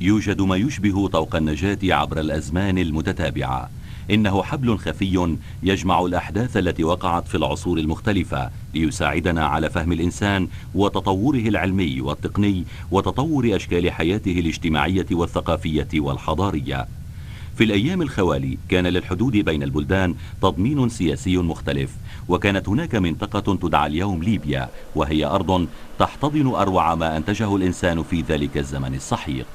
يوجد ما يشبه طوق النجاة عبر الأزمان المتتابعة. إنه حبل خفي يجمع الأحداث التي وقعت في العصور المختلفة ليساعدنا على فهم الإنسان وتطوره العلمي والتقني وتطور أشكال حياته الاجتماعية والثقافية والحضارية. في الأيام الخوالي كان للحدود بين البلدان تضمين سياسي مختلف، وكانت هناك منطقة تدعى اليوم ليبيا، وهي أرض تحتضن أروع ما أنتجه الإنسان في ذلك الزمن السحيق.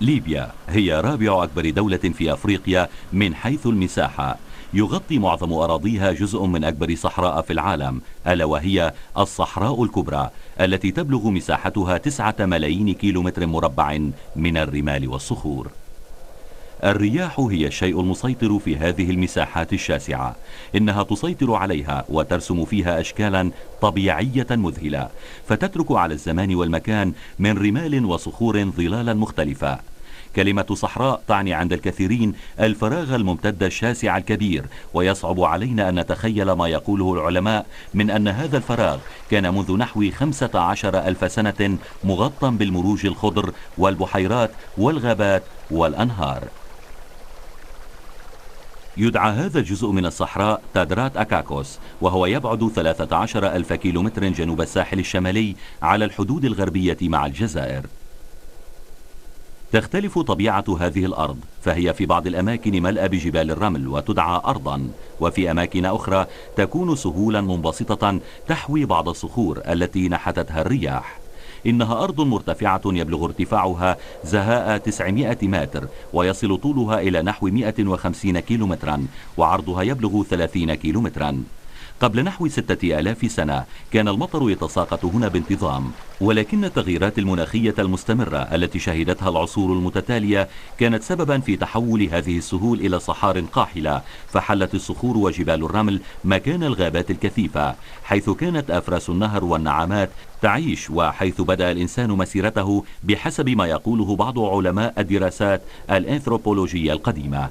ليبيا هي رابع أكبر دولة في أفريقيا من حيث المساحة، يغطي معظم أراضيها جزء من أكبر صحراء في العالم، ألا وهي الصحراء الكبرى التي تبلغ مساحتها 9 ملايين كيلومتر مربع من الرمال والصخور. الرياح هي الشيء المسيطر في هذه المساحات الشاسعة، إنها تسيطر عليها وترسم فيها أشكالا طبيعية مذهلة، فتترك على الزمان والمكان من رمال وصخور ظلالا مختلفة. كلمة صحراء تعني عند الكثيرين الفراغ الممتد الشاسع الكبير، ويصعب علينا أن نتخيل ما يقوله العلماء من أن هذا الفراغ كان منذ نحو 15 ألف سنة مغطى بالمروج الخضر والبحيرات والغابات والأنهار. يدعى هذا الجزء من الصحراء تادرات أكاكوس، وهو يبعد 13 ألف كيلومتر جنوب الساحل الشمالي على الحدود الغربية مع الجزائر. تختلف طبيعة هذه الأرض، فهي في بعض الأماكن ملأى بجبال الرمل وتدعى أرضا، وفي أماكن أخرى تكون سهولا منبسطة تحوي بعض الصخور التي نحتتها الرياح. إنها أرض مرتفعة يبلغ ارتفاعها زهاء 900 متر، ويصل طولها إلى نحو 150 كيلومترا، وعرضها يبلغ 30 كيلومترا. قبل نحو 6000 سنة كان المطر يتساقط هنا بانتظام، ولكن التغييرات المناخية المستمرة التي شهدتها العصور المتتالية كانت سببا في تحول هذه السهول إلى صحار قاحلة، فحلت الصخور وجبال الرمل مكان الغابات الكثيفة، حيث كانت أفراس النهر والنعامات تعيش، وحيث بدأ الإنسان مسيرته بحسب ما يقوله بعض علماء الدراسات الأنثروبولوجية القديمة.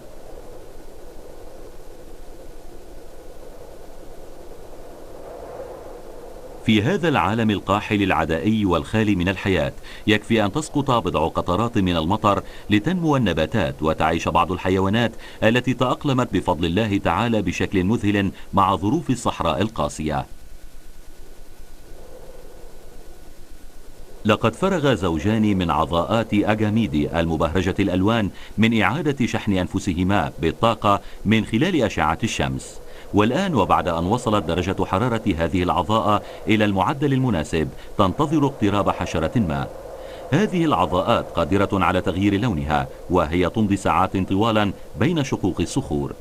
في هذا العالم القاحل العدائي والخالي من الحياة، يكفي أن تسقط بضع قطرات من المطر لتنمو النباتات وتعيش بعض الحيوانات التي تأقلمت بفضل الله تعالى بشكل مذهل مع ظروف الصحراء القاسية. لقد فرغ زوجان من عضاءات أجاميدي المبهرجة الألوان من إعادة شحن أنفسهما بالطاقة من خلال أشعة الشمس، والآن وبعد أن وصلت درجة حرارة هذه العضاء إلى المعدل المناسب تنتظر اقتراب حشرة ما. هذه العضاءات قادرة على تغيير لونها، وهي تمضي ساعات طوالا بين شقوق الصخور.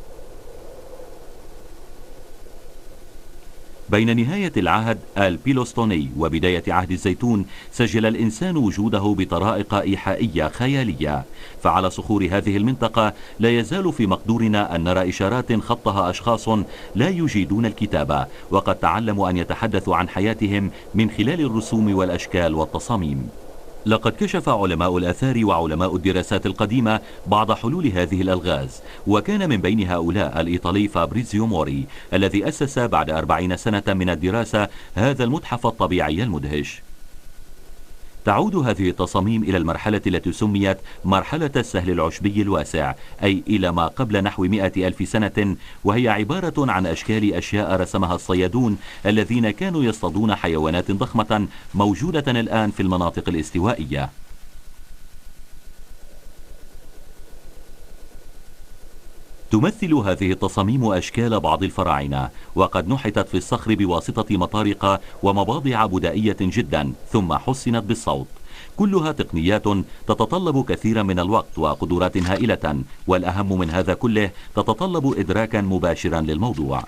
بين نهاية العهد البيلوستوني وبداية عهد الزيتون سجل الإنسان وجوده بطرائق إيحائية خيالية، فعلى صخور هذه المنطقة لا يزال في مقدورنا أن نرى إشارات خطها أشخاص لا يجيدون الكتابة، وقد تعلموا أن يتحدثوا عن حياتهم من خلال الرسوم والأشكال والتصاميم. لقد كشف علماء الآثار وعلماء الدراسات القديمة بعض حلول هذه الألغاز، وكان من بين هؤلاء الإيطالي فابريزيو موري الذي أسس بعد 40 سنة من الدراسة هذا المتحف الطبيعي المدهش. تعود هذه التصاميم إلى المرحلة التي سميت مرحلة السهل العشبي الواسع، أي إلى ما قبل نحو 100 ألف سنة، وهي عبارة عن أشكال أشياء رسمها الصيادون الذين كانوا يصطادون حيوانات ضخمة موجودة الآن في المناطق الاستوائية. تمثل هذه التصاميم أشكال بعض الفراعنة، وقد نحتت في الصخر بواسطة مطارق ومواضع بدائية جدا ثم حسنت بالصوت. كلها تقنيات تتطلب كثيرا من الوقت وقدرات هائلة، والأهم من هذا كله تتطلب إدراكا مباشرا للموضوع.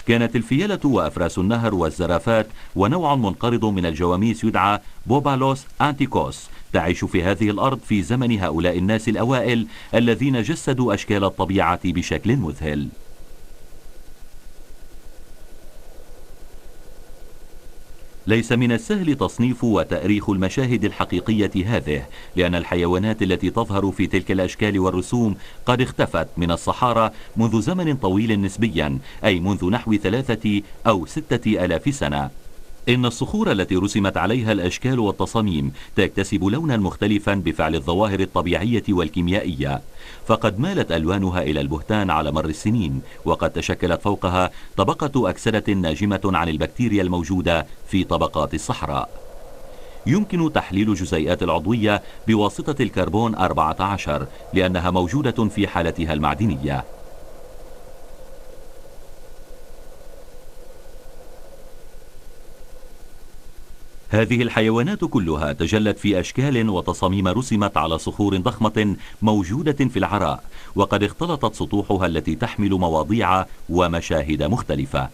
كانت الفيلة وأفراس النهر والزرافات ونوع منقرض من الجواميس يدعى بوبالوس أنتيكوس تعيش في هذه الأرض في زمن هؤلاء الناس الأوائل الذين جسدوا أشكال الطبيعة بشكل مذهل. ليس من السهل تصنيف وتأريخ المشاهد الحقيقية هذه، لأن الحيوانات التي تظهر في تلك الأشكال والرسوم قد اختفت من الصحارى منذ زمن طويل نسبيا، أي منذ نحو 3 أو 6 آلاف سنة. إن الصخور التي رسمت عليها الأشكال والتصاميم تكتسب لونا مختلفا بفعل الظواهر الطبيعية والكيميائية، فقد مالت ألوانها إلى البهتان على مر السنين، وقد تشكلت فوقها طبقة أكسدة ناجمة عن البكتيريا الموجودة في طبقات الصحراء. يمكن تحليل جزيئات العضوية بواسطة الكربون 14 لأنها موجودة في حالتها المعدنية. هذه الحيوانات كلها تجلت في أشكال وتصاميم رسمت على صخور ضخمة موجودة في العراء، وقد اختلطت سطوحها التي تحمل مواضيع ومشاهد مختلفة.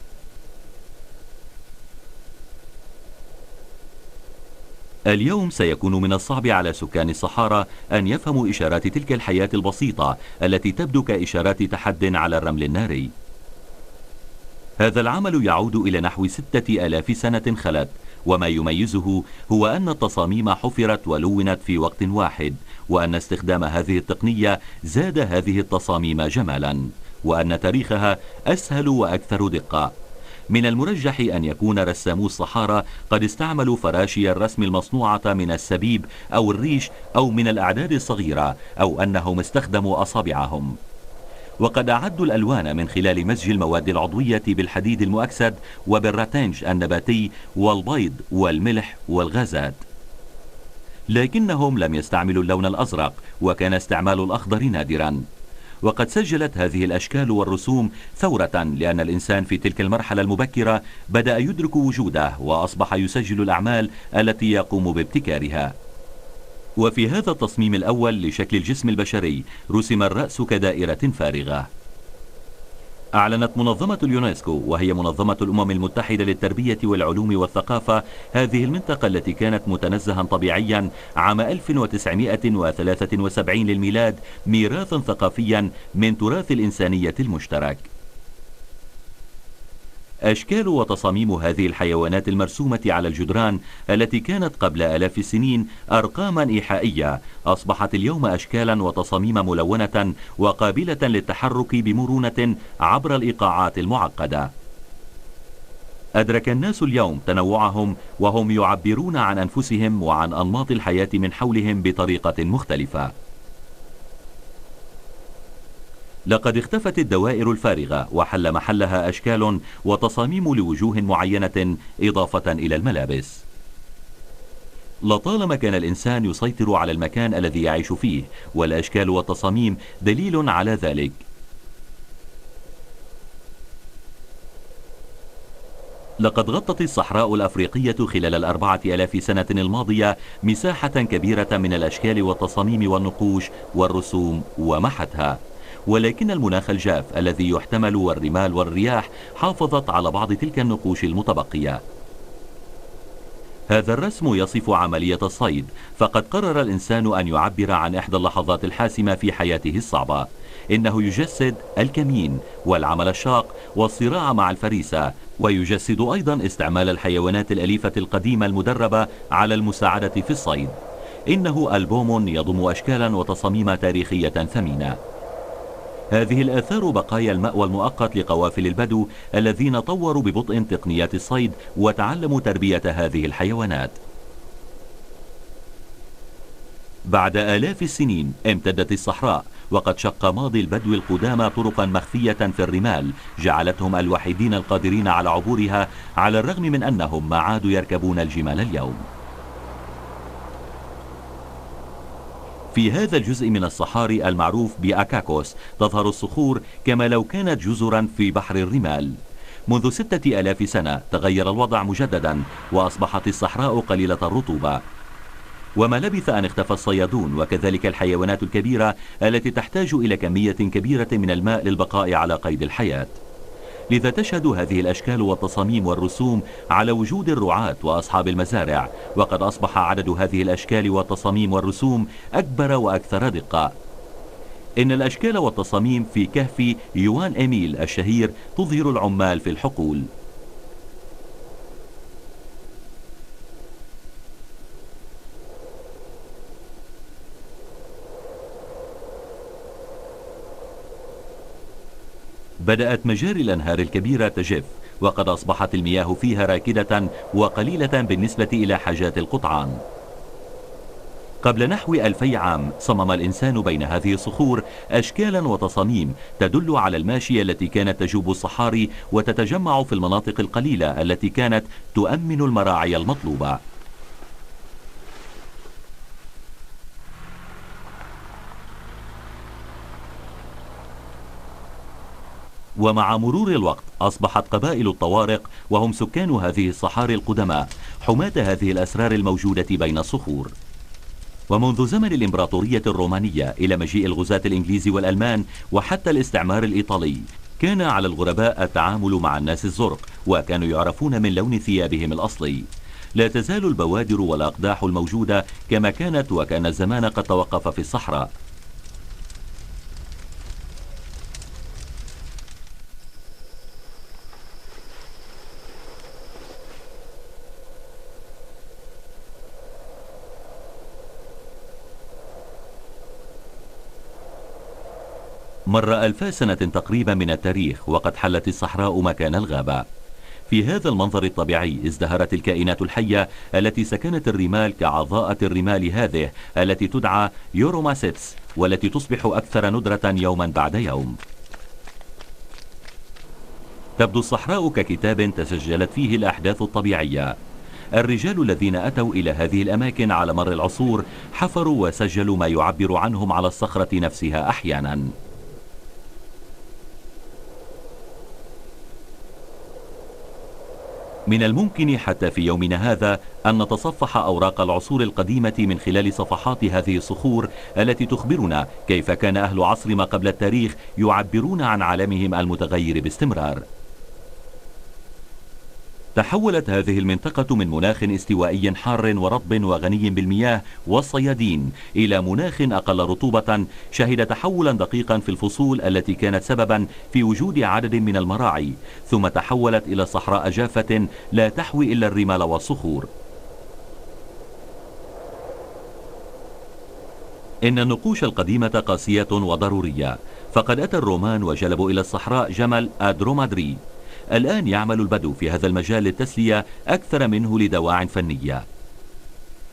اليوم سيكون من الصعب على سكان الصحارى أن يفهموا إشارات تلك الحياة البسيطة التي تبدو كإشارات تحد على الرمل الناري. هذا العمل يعود إلى نحو 6000 سنة خلت، وما يميزه هو أن التصاميم حفرت ولونت في وقت واحد، وأن استخدام هذه التقنية زاد هذه التصاميم جمالا، وأن تاريخها أسهل وأكثر دقة. من المرجح أن يكون رسامو الصحارى قد استعملوا فراشي الرسم المصنوعة من السبيب أو الريش أو من الأعداد الصغيرة، أو أنهم استخدموا أصابعهم. وقد أعدوا الألوان من خلال مزج المواد العضوية بالحديد المؤكسد وبالراتنج النباتي والبيض والملح والغازات، لكنهم لم يستعملوا اللون الأزرق، وكان استعمال الأخضر نادرا. وقد سجلت هذه الأشكال والرسوم ثورة، لأن الإنسان في تلك المرحلة المبكرة بدأ يدرك وجوده، وأصبح يسجل الأعمال التي يقوم بابتكارها. وفي هذا التصميم الأول لشكل الجسم البشري رسم الرأس كدائرة فارغة. أعلنت منظمة اليونسكو، وهي منظمة الأمم المتحدة للتربية والعلوم والثقافة، هذه المنطقة التي كانت متنزها طبيعيا عام 1973 للميلاد ميراثا ثقافيا من تراث الإنسانية المشترك. أشكال وتصاميم هذه الحيوانات المرسومة على الجدران التي كانت قبل آلاف السنين أرقاما إيحائية، أصبحت اليوم أشكالا وتصاميم ملونة وقابلة للتحرك بمرونة عبر الإيقاعات المعقدة. أدرك الناس اليوم تنوعهم، وهم يعبرون عن أنفسهم وعن أنماط الحياة من حولهم بطريقة مختلفة. لقد اختفت الدوائر الفارغة، وحل محلها أشكال وتصاميم لوجوه معينة إضافة إلى الملابس. لطالما كان الإنسان يسيطر على المكان الذي يعيش فيه، والأشكال والتصاميم دليل على ذلك. لقد غطت الصحراء الأفريقية خلال 4000 سنة الماضية مساحة كبيرة من الأشكال والتصاميم والنقوش والرسوم ومحتها، ولكن المناخ الجاف الذي يحتمل والرمال والرياح حافظت على بعض تلك النقوش المتبقية. هذا الرسم يصف عملية الصيد، فقد قرر الإنسان أن يعبر عن إحدى اللحظات الحاسمة في حياته الصعبة. إنه يجسد الكمين والعمل الشاق والصراع مع الفريسة، ويجسد أيضا استعمال الحيوانات الأليفة القديمة المدربة على المساعدة في الصيد. إنه ألبوم يضم أشكالا وتصاميم تاريخية ثمينة. هذه الآثار بقايا المأوى المؤقت لقوافل البدو الذين طوروا ببطء تقنيات الصيد وتعلموا تربية هذه الحيوانات. بعد آلاف السنين امتدت الصحراء، وقد شق ماضي البدو القدامى طرقا مخفية في الرمال جعلتهم الوحيدين القادرين على عبورها، على الرغم من أنهم ما عادوا يركبون الجمال اليوم. في هذا الجزء من الصحاري المعروف بأكاكوس تظهر الصخور كما لو كانت جزرا في بحر الرمال. منذ 6000 سنة تغير الوضع مجددا، وأصبحت الصحراء قليلة الرطوبة، وما لبث أن اختفى الصيادون وكذلك الحيوانات الكبيرة التي تحتاج إلى كمية كبيرة من الماء للبقاء على قيد الحياة. لذا تشهد هذه الأشكال والتصاميم والرسوم على وجود الرعاة وأصحاب المزارع، وقد أصبح عدد هذه الأشكال والتصاميم والرسوم أكبر وأكثر دقة. إن الأشكال والتصاميم في كهف يوان إيميل الشهير تظهر العمال في الحقول. بدأت مجاري الأنهار الكبيرة تجف، وقد أصبحت المياه فيها راكدة وقليلة بالنسبة إلى حاجات القطعان. قبل نحو 2000 عام صمم الإنسان بين هذه الصخور أشكالا وتصاميم تدل على الماشية التي كانت تجوب الصحاري وتتجمع في المناطق القليلة التي كانت تؤمن المراعي المطلوبة. ومع مرور الوقت أصبحت قبائل الطوارق وهم سكان هذه الصحاري القدماء حماة هذه الأسرار الموجودة بين الصخور. ومنذ زمن الإمبراطورية الرومانية إلى مجيء الغزاة الإنجليز والألمان وحتى الاستعمار الإيطالي كان على الغرباء التعامل مع الناس الزرق، وكانوا يعرفون من لون ثيابهم الأصلي. لا تزال البوادر والأقداح الموجودة كما كانت، وكان الزمان قد توقف في الصحراء. مر 1000 سنة تقريبا من التاريخ وقد حلت الصحراء مكان الغابة. في هذا المنظر الطبيعي ازدهرت الكائنات الحية التي سكنت الرمال كعضاءة الرمال هذه التي تدعى يوروماسيتس، والتي تصبح أكثر ندرة يوما بعد يوم. تبدو الصحراء ككتاب تسجلت فيه الأحداث الطبيعية. الرجال الذين أتوا إلى هذه الأماكن على مر العصور حفروا وسجلوا ما يعبر عنهم على الصخرة نفسها أحيانا. من الممكن حتى في يومنا هذا أن نتصفح أوراق العصور القديمة من خلال صفحات هذه الصخور التي تخبرنا كيف كان أهل عصر ما قبل التاريخ يعبرون عن عالمهم المتغير باستمرار. تحولت هذه المنطقة من مناخ استوائي حار ورطب وغني بالمياه والصيادين إلى مناخ أقل رطوبة شهد تحولا دقيقا في الفصول التي كانت سببا في وجود عدد من المراعي، ثم تحولت إلى صحراء جافة لا تحوي إلا الرمال والصخور. إن النقوش القديمة قاسية وضرورية، فقد أتى الرومان وجلبوا إلى الصحراء جمل أدرومادري. الآن يعمل البدو في هذا المجال للتسلية أكثر منه لدواع فنية.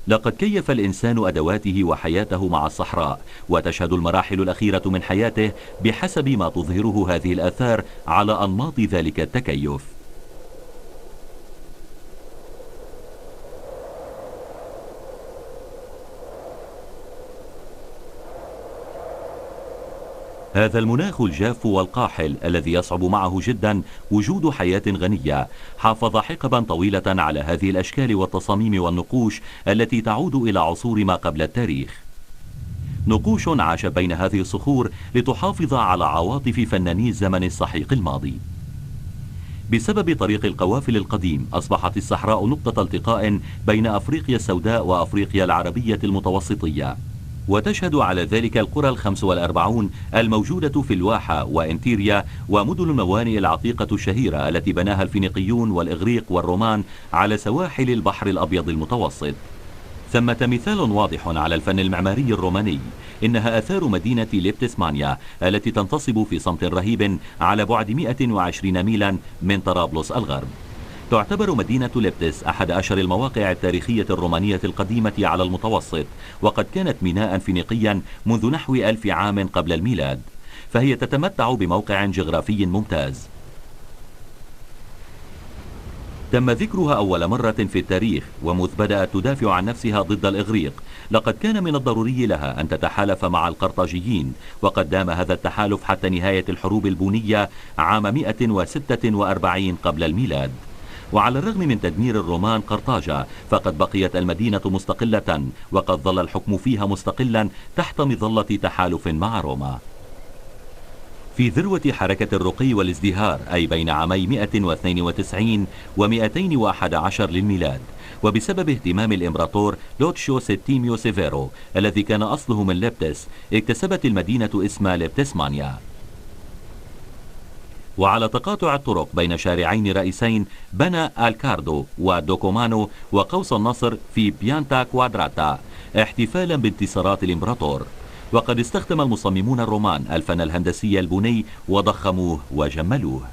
لقد كيف الإنسان أدواته وحياته مع الصحراء، وتشهد المراحل الأخيرة من حياته بحسب ما تظهره هذه الآثار على أنماط ذلك التكيف. هذا المناخ الجاف والقاحل الذي يصعب معه جدا وجود حياة غنية حافظ حقبا طويلة على هذه الأشكال والتصاميم والنقوش التي تعود إلى عصور ما قبل التاريخ. نقوش عاشت بين هذه الصخور لتحافظ على عواطف فناني الزمن السحيق الماضي. بسبب طريق القوافل القديم أصبحت الصحراء نقطة التقاء بين أفريقيا السوداء وأفريقيا العربية المتوسطية، وتشهد على ذلك القرى 45 الموجودة في الواحة وإنتيريا ومدن الموانئ العتيقة الشهيرة التي بناها الفينيقيون والإغريق والرومان على سواحل البحر الأبيض المتوسط. ثمة مثال واضح على الفن المعماري الروماني، إنها آثار مدينة ليبتسمانيا التي تنتصب في صمت رهيب على بعد 120 ميلا من طرابلس الغرب. تعتبر مدينة ليبتس أحد أشهر المواقع التاريخية الرومانية القديمة على المتوسط، وقد كانت ميناء فينيقيا منذ نحو 1000 عام قبل الميلاد، فهي تتمتع بموقع جغرافي ممتاز. تم ذكرها أول مرة في التاريخ ومذ بدأت تدافع عن نفسها ضد الإغريق. لقد كان من الضروري لها أن تتحالف مع القرطاجيين، وقد دام هذا التحالف حتى نهاية الحروب البونية عام 146 قبل الميلاد. وعلى الرغم من تدمير الرومان قرطاجة فقد بقيت المدينة مستقلة، وقد ظل الحكم فيها مستقلا تحت مظلة تحالف مع روما. في ذروة حركة الرقي والازدهار، أي بين عامي 192 و 211 للميلاد، وبسبب اهتمام الإمبراطور لوتشيو سيتيميو سيفيرو الذي كان أصله من ليبتس، اكتسبت المدينة اسم ليبتسمانيا. وعلى تقاطع الطرق بين شارعين رئيسين بنى الكاردو ودوكومانو وقوس النصر في بيانتا كوادراتا احتفالا بانتصارات الإمبراطور. وقد استخدم المصممون الرومان الفن الهندسي البني وضخموه وجملوه.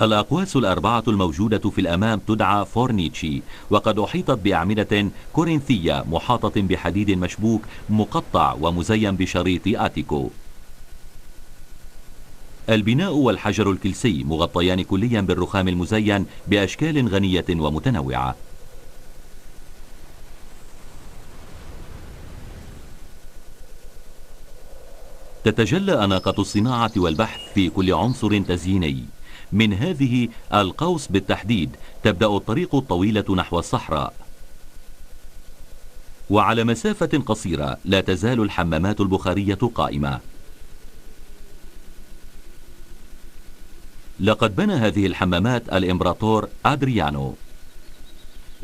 الأقواس الأربعة الموجودة في الأمام تدعى فورنيتشي، وقد أحيطت بأعمدة كورنثية محاطة بحديد مشبوك مقطع ومزين بشريط آتيكو. البناء والحجر الكلسي مغطيان كليا بالرخام المزين بأشكال غنية ومتنوعة. تتجلى أناقة الصناعة والبحث في كل عنصر تزييني. من هذه القوس بالتحديد تبدأ الطريق الطويلة نحو الصحراء، وعلى مسافة قصيرة لا تزال الحمامات البخارية قائمة. لقد بنى هذه الحمامات الإمبراطور أدريانو.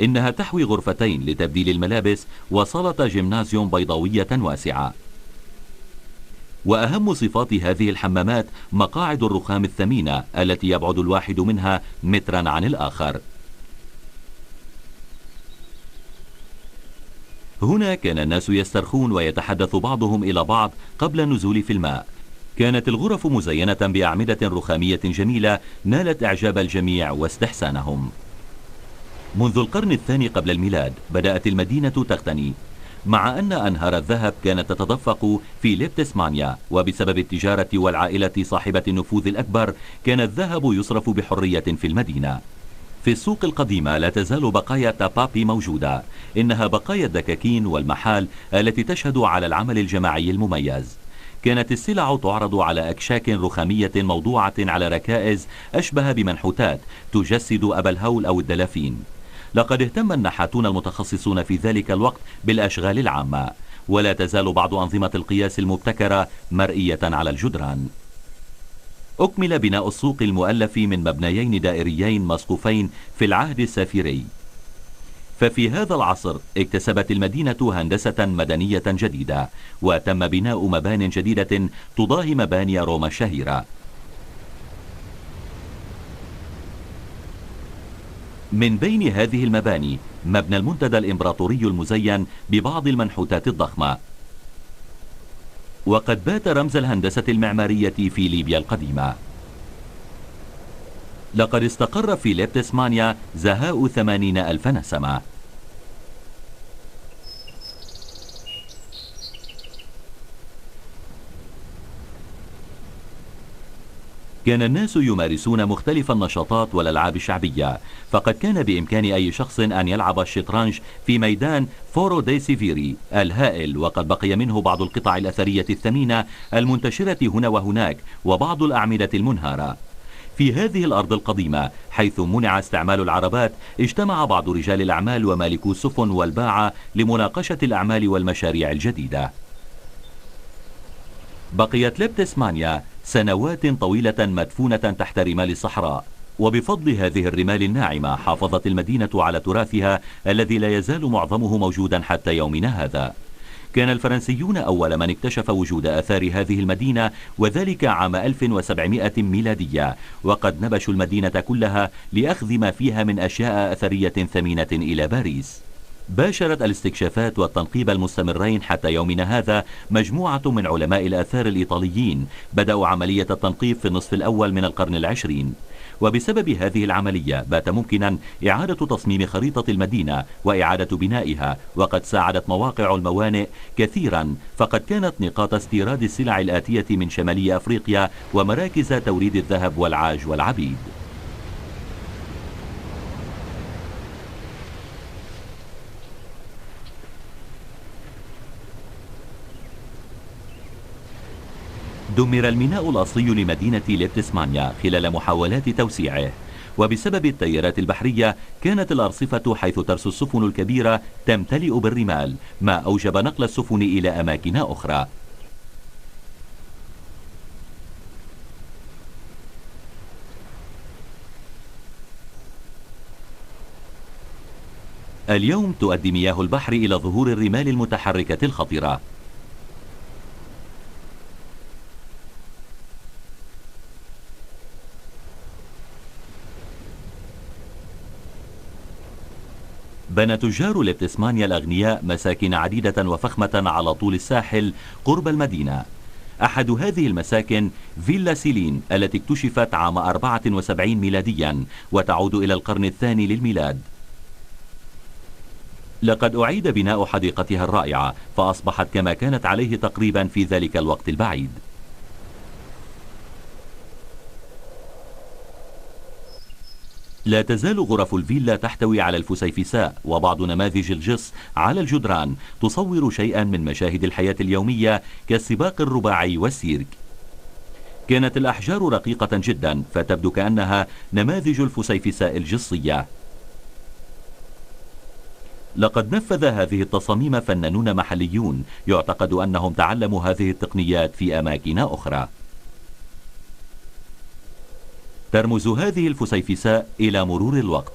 إنها تحوي غرفتين لتبديل الملابس وصالة جيمنازيوم بيضاوية واسعة. وأهم صفات هذه الحمامات مقاعد الرخام الثمينة التي يبعد الواحد منها مترا عن الآخر. هنا كان الناس يسترخون ويتحدث بعضهم إلى بعض قبل النزول في الماء. كانت الغرف مزينة بأعمدة رخامية جميلة نالت إعجاب الجميع واستحسانهم. منذ القرن الثاني قبل الميلاد بدأت المدينة تغتني، مع أن أنهار الذهب كانت تتدفق في ليبتسمانيا، وبسبب التجارة والعائلة صاحبة النفوذ الأكبر كان الذهب يصرف بحرية في المدينة. في السوق القديمة لا تزال بقايا تابابي موجودة. إنها بقايا الدكاكين والمحال التي تشهد على العمل الجماعي المميز. كانت السلع تعرض على أكشاك رخامية موضوعة على ركائز أشبه بمنحوتات تجسد أبا الهول أو الدلافين. لقد اهتم النحاتون المتخصصون في ذلك الوقت بالأشغال العامة، ولا تزال بعض أنظمة القياس المبتكرة مرئية على الجدران. أكمل بناء السوق المؤلف من مبنيين دائريين مسقوفين في العهد السافيري. ففي هذا العصر اكتسبت المدينة هندسة مدنية جديدة، وتم بناء مبان جديدة تضاهي مباني روما الشهيرة. من بين هذه المباني مبنى المنتدى الإمبراطوري المزين ببعض المنحوتات الضخمة، وقد بات رمز الهندسة المعمارية في ليبيا القديمة. لقد استقر في ليبتسمانيا زهاء 80,000 نسمة. كان الناس يمارسون مختلف النشاطات والألعاب الشعبية، فقد كان بإمكان أي شخص أن يلعب الشطرنج في ميدان فورو دي سيفيري الهائل، وقد بقي منه بعض القطع الأثرية الثمينة المنتشرة هنا وهناك وبعض الأعمدة المنهارة. في هذه الأرض القديمة حيث منع استعمال العربات اجتمع بعض رجال الأعمال ومالكو السفن والباعة لمناقشة الأعمال والمشاريع الجديدة. بقيت ليبتسمانيا سنوات طويلة مدفونة تحت رمال الصحراء، وبفضل هذه الرمال الناعمة حافظت المدينة على تراثها الذي لا يزال معظمه موجودا حتى يومنا هذا. كان الفرنسيون أول من اكتشف وجود آثار هذه المدينة، وذلك عام 1700 ميلادية، وقد نبشوا المدينة كلها لأخذ ما فيها من أشياء أثرية ثمينة إلى باريس. باشرت الاستكشافات والتنقيب المستمرين حتى يومنا هذا مجموعة من علماء الآثار الإيطاليين بدأوا عملية التنقيب في النصف الأول من القرن العشرين، وبسبب هذه العملية بات ممكنا إعادة تصميم خريطة المدينة وإعادة بنائها، وقد ساعدت مواقع الموانئ كثيرا، فقد كانت نقاط استيراد السلع الآتية من شمالي أفريقيا ومراكز توريد الذهب والعاج والعبيد. دمر الميناء الأصلي لمدينة ليبتسمانيا خلال محاولات توسيعه، وبسبب التيارات البحرية كانت الأرصفة حيث ترسو السفن الكبيرة تمتلئ بالرمال، ما أوجب نقل السفن إلى أماكن أخرى. اليوم تؤدي مياه البحر إلى ظهور الرمال المتحركة الخطرة. بنى تجار لبتسمانيا الأغنياء مساكن عديدة وفخمة على طول الساحل قرب المدينة. أحد هذه المساكن فيلا سيلين التي اكتشفت عام 74 ميلاديا وتعود إلى القرن الثاني للميلاد. لقد أعيد بناء حديقتها الرائعة فأصبحت كما كانت عليه تقريبا في ذلك الوقت البعيد. لا تزال غرف الفيلا تحتوي على الفسيفساء وبعض نماذج الجص على الجدران تصور شيئا من مشاهد الحياة اليومية كالسباق الرباعي والسيرك. كانت الأحجار رقيقة جدا فتبدو كأنها نماذج الفسيفساء الجصية. لقد نفذ هذه التصاميم فنانون محليون يعتقد أنهم تعلموا هذه التقنيات في أماكن أخرى. ترمز هذه الفسيفساء إلى مرور الوقت.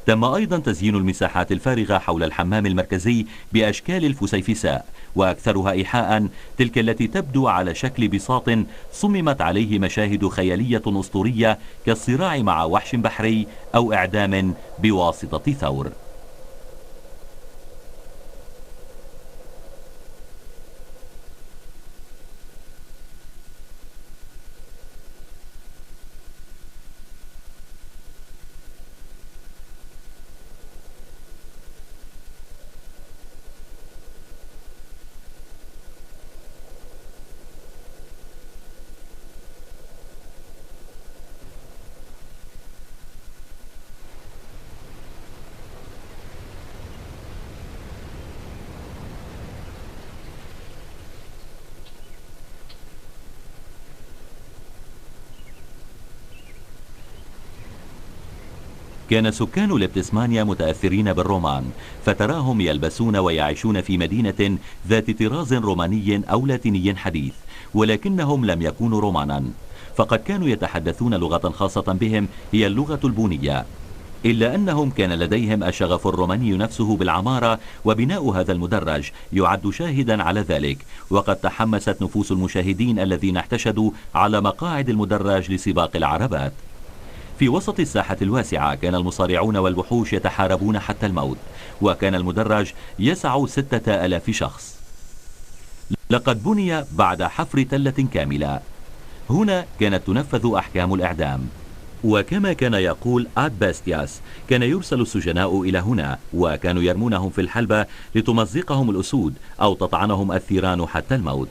تم أيضا تزيين المساحات الفارغة حول الحمام المركزي بأشكال الفسيفساء، وأكثرها إيحاء تلك التي تبدو على شكل بساط صممت عليه مشاهد خيالية أسطورية كالصراع مع وحش بحري أو إعدام بواسطة ثور. كان سكان لبتسمانيا متأثرين بالرومان، فتراهم يلبسون ويعيشون في مدينة ذات طراز روماني أو لاتيني حديث، ولكنهم لم يكونوا رومانا، فقد كانوا يتحدثون لغة خاصة بهم هي اللغة البونية، إلا أنهم كان لديهم الشغف الروماني نفسه بالعمارة، وبناء هذا المدرج يعد شاهدا على ذلك، وقد تحمست نفوس المشاهدين الذين احتشدوا على مقاعد المدرج لسباق العربات. في وسط الساحة الواسعة كان المصارعون والوحوش يتحاربون حتى الموت، وكان المدرج يسع 6000 شخص. لقد بني بعد حفر تلة كاملة. هنا كانت تنفذ أحكام الإعدام، وكما كان يقول آد باستياس كان يرسل السجناء إلى هنا، وكانوا يرمونهم في الحلبة لتمزقهم الأسود أو تطعنهم الثيران حتى الموت.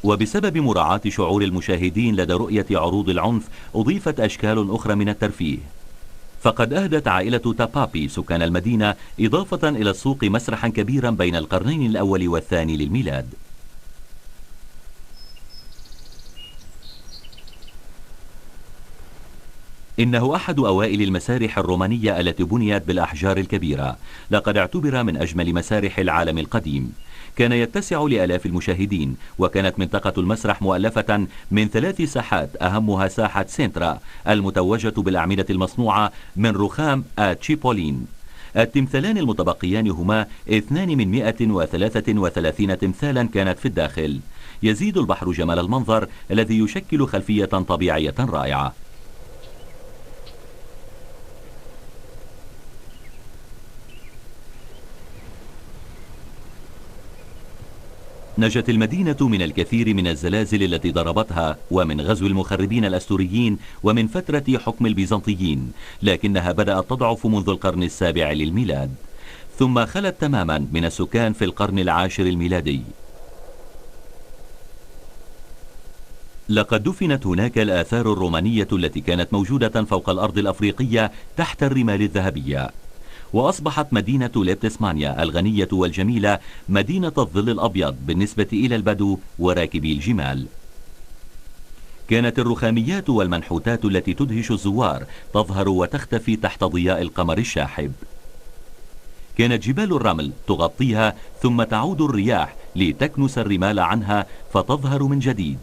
وبسبب مراعاة شعور المشاهدين لدى رؤية عروض العنف أضيفت أشكال أخرى من الترفيه، فقد أهدت عائلة تابابي سكان المدينة إضافة إلى السوق مسرحا كبيرا بين القرنين الأول والثاني للميلاد. إنه أحد أوائل المسارح الرومانية التي بنيت بالأحجار الكبيرة، لقد اعتبر من أجمل مسارح العالم القديم. كان يتسع لآلاف المشاهدين، وكانت منطقة المسرح مؤلفة من 3 ساحات أهمها ساحة سينترا المتوجة بالأعمدة المصنوعة من رخام تشيبولين. التمثالان المتبقيان هما 2 من 133 تمثالا كانت في الداخل. يزيد البحر جمال المنظر الذي يشكل خلفية طبيعية رائعة. نجت المدينة من الكثير من الزلازل التي ضربتها ومن غزو المخربين الأستوريين ومن فترة حكم البيزنطيين، لكنها بدأت تضعف منذ القرن السابع للميلاد، ثم خلت تماما من السكان في القرن العاشر الميلادي. لقد دفنت هناك الآثار الرومانية التي كانت موجودة فوق الأرض الأفريقية تحت الرمال الذهبية، وأصبحت مدينة لبتسمانيا الغنية والجميلة مدينة الظل الأبيض بالنسبة إلى البدو وراكبي الجمال. كانت الرخاميات والمنحوتات التي تدهش الزوار تظهر وتختفي تحت ضياء القمر الشاحب. كانت جبال الرمل تغطيها ثم تعود الرياح لتكنس الرمال عنها فتظهر من جديد.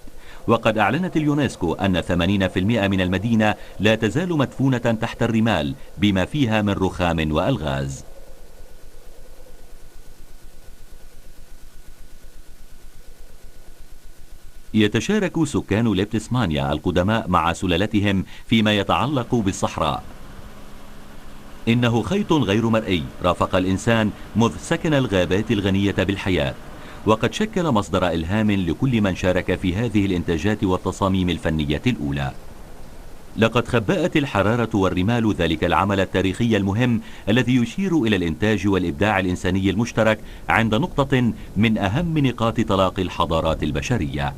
وقد أعلنت اليونسكو أن 80% من المدينة لا تزال مدفونة تحت الرمال بما فيها من رخام وألغاز. يتشارك سكان ليبتسمانيا القدماء مع سلالتهم فيما يتعلق بالصحراء. إنه خيط غير مرئي رافق الإنسان مذ سكن الغابات الغنية بالحياة، وقد شكل مصدر إلهام لكل من شارك في هذه الإنتاجات والتصاميم الفنية الأولى. لقد خبأت الحرارة والرمال ذلك العمل التاريخي المهم الذي يشير إلى الإنتاج والإبداع الإنساني المشترك عند نقطة من أهم نقاط تلاقي الحضارات البشرية.